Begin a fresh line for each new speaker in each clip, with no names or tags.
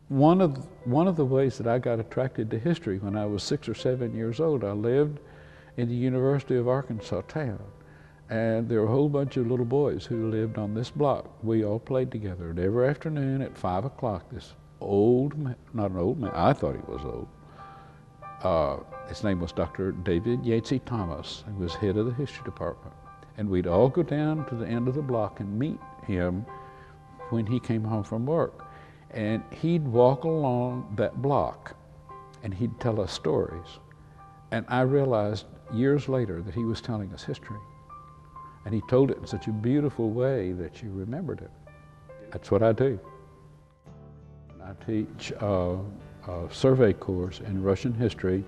One of the ways that I got attracted to history when I was 6 or 7 years old, I lived in the University of Arkansas town, and there were a whole bunch of little boys who lived on this block. We all played together, and every afternoon at 5 o'clock, this old man, not an old man, I thought he was old. His name was Dr. David Yatesy Thomas. He was head of the history department. And we'd all go down to the end of the block and meet him when he came home from work. And he'd walk along that block and he'd tell us stories. And I realized years later that he was telling us history. And he told it in such a beautiful way that you remembered it. That's what I do. I teach a survey course in Russian history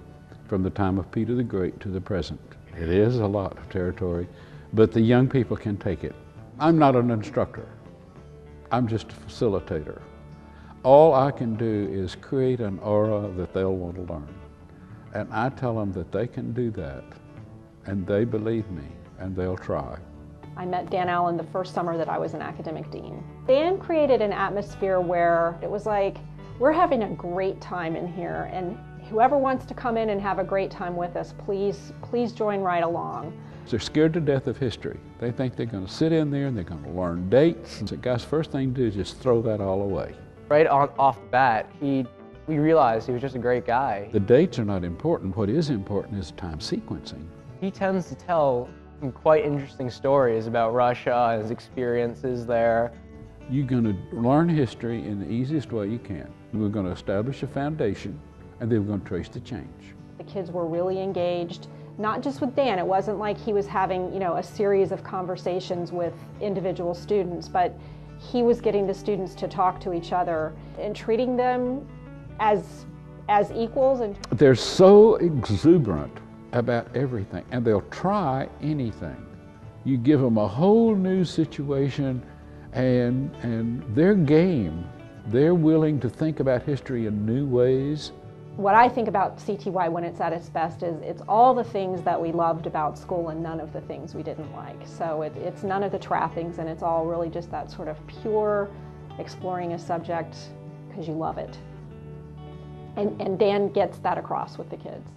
from the time of Peter the Great to the present. It is a lot of territory, but the young people can take it. I'm not an instructor. I'm just a facilitator. All I can do is create an aura that they'll want to learn. And I tell them that they can do that, and they believe me, and they'll try.
I met Dan Allen the first summer that I was an academic dean. Dan created an atmosphere where it was like, we're having a great time in here, and whoever wants to come in and have a great time with us, please join right along.
They're scared to death of history. They think they're going to sit in there and they're going to learn dates. So guys, first thing to do is just throw that all away.
Right off the bat, we realized he was just a great guy.
The dates are not important. What is important is time sequencing.
He tends to tell some quite interesting stories about Russia and his experiences there.
You're going to learn history in the easiest way you can. We're going to establish a foundation, and then we're going to trace the change.
The kids were really engaged, not just with Dan. It wasn't like he was having, a series of conversations with individual students, but he was getting the students to talk to each other and treating them as equals. And
they're so exuberant about everything, and they'll try anything. You give them a whole new situation, and they're game. They're willing to think about history in new ways.
What I think about CTY when it's at its best is it's all the things that we loved about school and none of the things we didn't like. So it's none of the trappings, and it's all really just that sort of pure exploring a subject because you love it. And Dan gets that across with the kids.